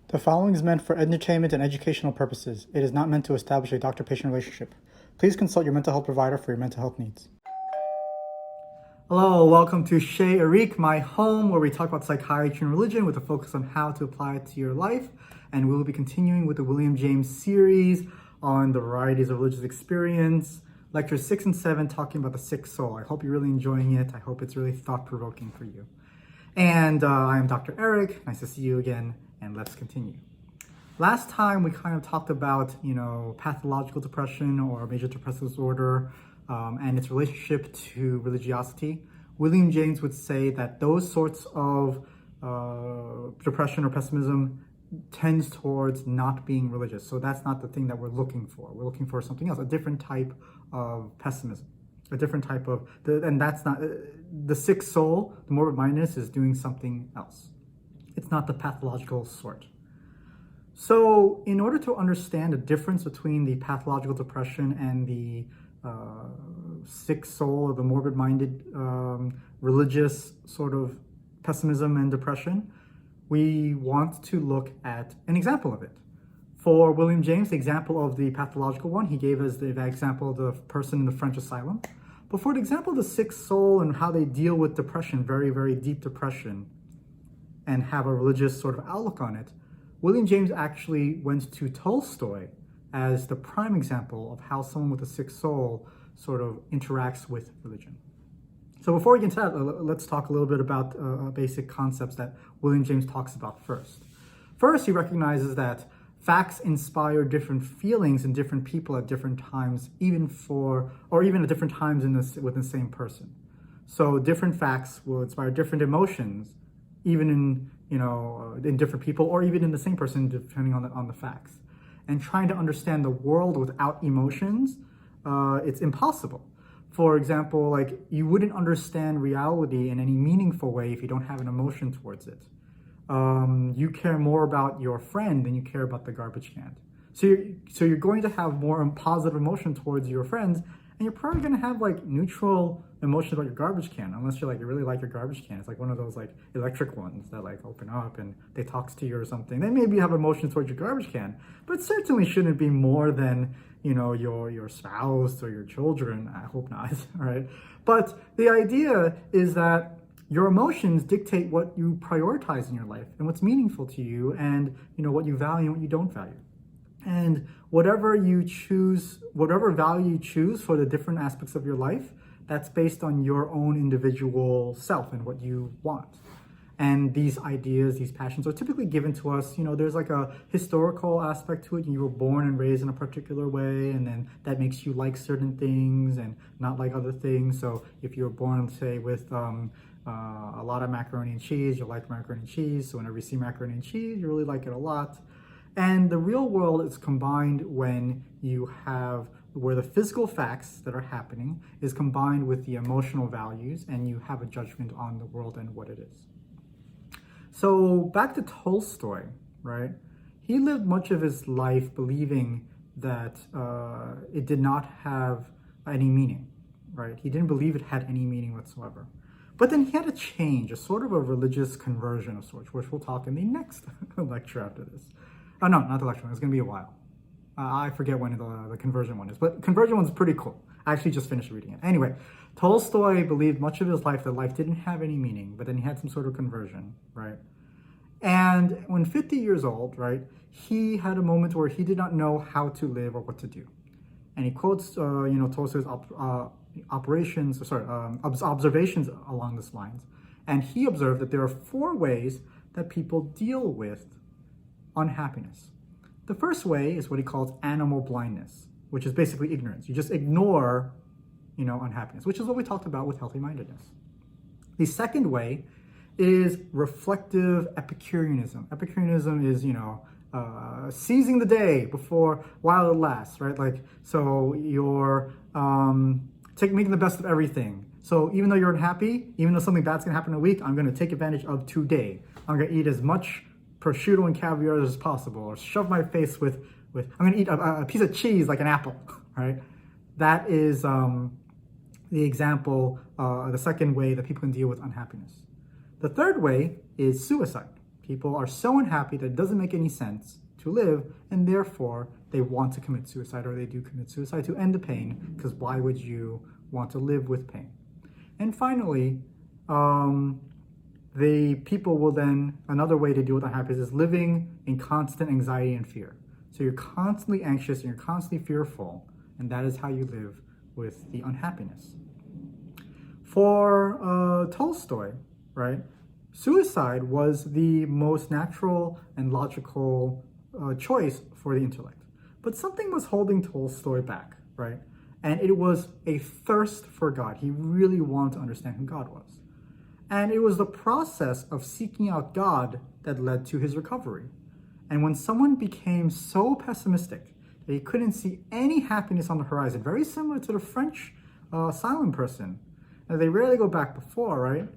The following is meant for entertainment and educational purposes. It is not meant to establish a doctor-patient relationship. Please consult your mental health provider for your mental health needs. Hello, welcome to Chez Eric, my home, where we talk about psychiatry and religion with a focus on how to apply it to your life. And we will be continuing with the William James series on the varieties of religious experience. Lectures 6 and 7 talking about the sick soul. I hope you're really enjoying it. I hope it's really thought-provoking for you. And I am Dr. Eric. Nice to see you again. And let's continue. Last time we kind of talked about, pathological depression or major depressive disorder and its relationship to religiosity. William James would say that those sorts of depression or pessimism tends towards not being religious. So that's not the thing that we're looking for. We're looking for something else, a different type of pessimism, a different type of, and that's not, the sick soul, the morbid mindedness is doing something else. It's not the pathological sort. So in order to understand the difference between the pathological depression and the sick soul or the morbid-minded religious sort of pessimism and depression, we want to look at an example of it. For William James, the example of the pathological one, he gave us the example of the person in the French asylum. But for the example of the sick soul and how they deal with depression, very, very deep depression, and have a religious sort of outlook on it, William James actually went to Tolstoy as the prime example of how someone with a sick soul sort of interacts with religion. So before we get into that, let's talk a little bit about basic concepts that William James talks about first. First, he recognizes that facts inspire different feelings in different people at different times, even at different times within the same person. So different facts will inspire different emotions, even in different people, or even in the same person, depending on the facts. And trying to understand the world without emotions, it's impossible. For example, like you wouldn't understand reality in any meaningful way if you don't have an emotion towards it. You care more about your friend than you care about the garbage can. So you're going to have more positive emotion towards your friends, and you're probably going to have like neutral emotions about your garbage can, unless you really like your garbage can. It's like one of those like electric ones that like open up and they talk to you or something. Then maybe you have emotions towards your garbage can, but it certainly shouldn't be more than your spouse or your children. I hope not, right? But the idea is that your emotions dictate what you prioritize in your life and what's meaningful to you, and what you value and what you don't value. And whatever value you choose for the different aspects of your life, that's based on your own individual self and what you want. And these ideas, these passions are typically given to us. There's like a historical aspect to it. You were born and raised in a particular way, and then that makes you like certain things and not like other things. So if you were born, say, with a lot of macaroni and cheese, you like macaroni and cheese. So whenever you see macaroni and cheese, you really like it a lot. And the real world is combined where the physical facts that are happening is combined with the emotional values, and you have a judgment on the world and what it is. So back to Tolstoy, right? He lived much of his life believing that it did not have any meaning, right? He didn't believe it had any meaning whatsoever. But then he had a change, a sort of a religious conversion of sorts, which we'll talk in the next lecture after this. Oh, no, not the lecture one. It's going to be a while. I forget when the conversion one is, but conversion one's pretty cool. I actually just finished reading it. Anyway, Tolstoy believed much of his life that life didn't have any meaning, but then he had some sort of conversion, right? And when 50 years old, right, he had a moment where he did not know how to live or what to do. And he quotes, Tolstoy's observations along these lines. And he observed that there are 4 ways that people deal with unhappiness. The first way is what he calls animal blindness, which is basically ignorance. You just ignore, unhappiness, which is what we talked about with healthy mindedness. The second way is reflective Epicureanism. Epicureanism is, seizing the day while it lasts, right? Like, so you're making the best of everything. So even though you're unhappy, even though something bad's gonna happen in a week, I'm gonna take advantage of today. I'm gonna eat as much prosciutto and caviar as possible, or shove my face with I'm gonna eat a piece of cheese like an apple, right? That is the example, the second way that people can deal with unhappiness. The third way is suicide. People are so unhappy that it doesn't make any sense to live, and therefore they want to commit suicide, or they do commit suicide to end the pain, because why would you want to live with pain? And finally, the people will then, another way to deal with unhappiness is living in constant anxiety and fear. So you're constantly anxious and you're constantly fearful, and that is how you live with the unhappiness. For Tolstoy, right, suicide was the most natural and logical choice for the intellect. But something was holding Tolstoy back, right? And it was a thirst for God. He really wanted to understand who God was. And it was the process of seeking out God that led to his recovery. And when someone became so pessimistic that he couldn't see any happiness on the horizon, very similar to the French silent person, and they rarely go back before, right?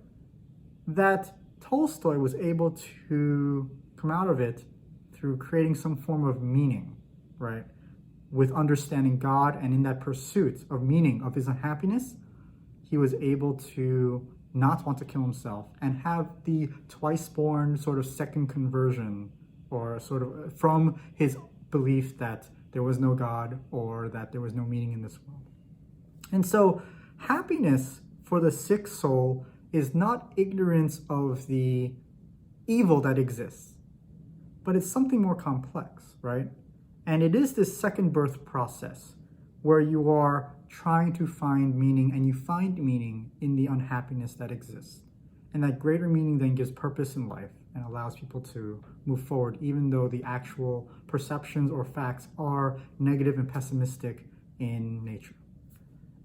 That Tolstoy was able to come out of it through creating some form of meaning, right? With understanding God, and in that pursuit of meaning of his unhappiness, he was able to not want to kill himself and have the twice-born sort of second conversion, or sort of from his belief that there was no God or that there was no meaning in this world. And so happiness for the sick soul is not ignorance of the evil that exists, but it's something more complex, right? And it is this second birth process where you are trying to find meaning, and you find meaning in the unhappiness that exists. And that greater meaning then gives purpose in life and allows people to move forward, even though the actual perceptions or facts are negative and pessimistic in nature.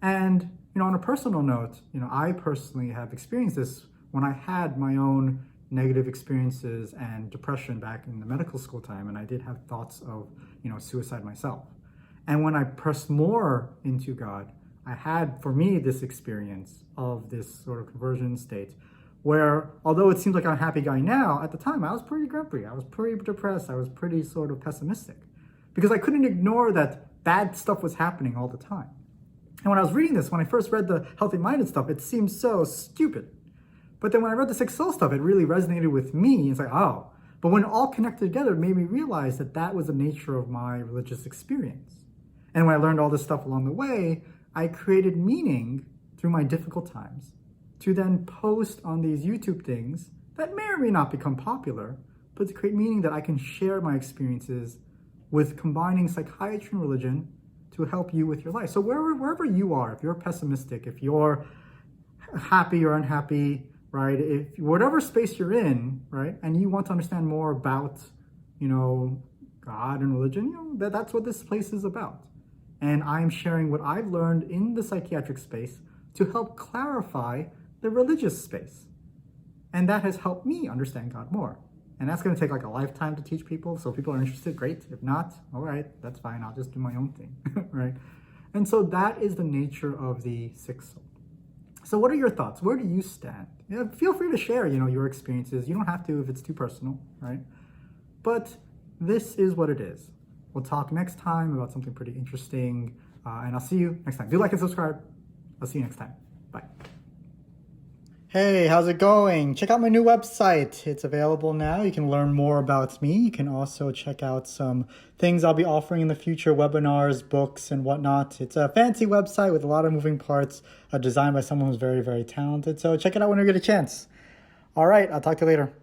And, on a personal note, I personally have experienced this when I had my own negative experiences and depression back in the medical school time, and I did have thoughts of, suicide myself. And when I pressed more into God, I had, for me, this experience of this sort of conversion state where, although it seems like I'm a happy guy now, at the time I was pretty grumpy, I was pretty depressed, I was pretty sort of pessimistic, because I couldn't ignore that bad stuff was happening all the time. And when I was reading this, when I first read the Healthy Minded stuff, it seemed so stupid. But then when I read the Sick Soul stuff, it really resonated with me. It's like, oh. But when it all connected together, it made me realize that that was the nature of my religious experience. And when I learned all this stuff along the way, I created meaning through my difficult times to then post on these YouTube things that may or may not become popular, but to create meaning that I can share my experiences with combining psychiatry and religion to help you with your life. So wherever you are, if you're pessimistic, if you're happy or unhappy, right, if whatever space you're in, right, and you want to understand more about, God and religion, that's what this place is about. And I'm sharing what I've learned in the psychiatric space to help clarify the religious space. And that has helped me understand God more. And that's going to take like a lifetime to teach people. So if people are interested, great. If not, all right, that's fine. I'll just do my own thing, right? And so that is the nature of the sick soul. So what are your thoughts? Where do you stand? Feel free to share, your experiences. You don't have to if it's too personal, right? But this is what it is. We'll talk next time about something pretty interesting, and I'll see you next time. Do like and subscribe. I'll see you next time. Bye. Hey, how's it going? Check out my new website. It's available now. You can learn more about me. You can also check out some things I'll be offering in the future, webinars, books, and whatnot. It's a fancy website with a lot of moving parts, designed by someone who's very, very talented. So check it out when you get a chance. All right, I'll talk to you later.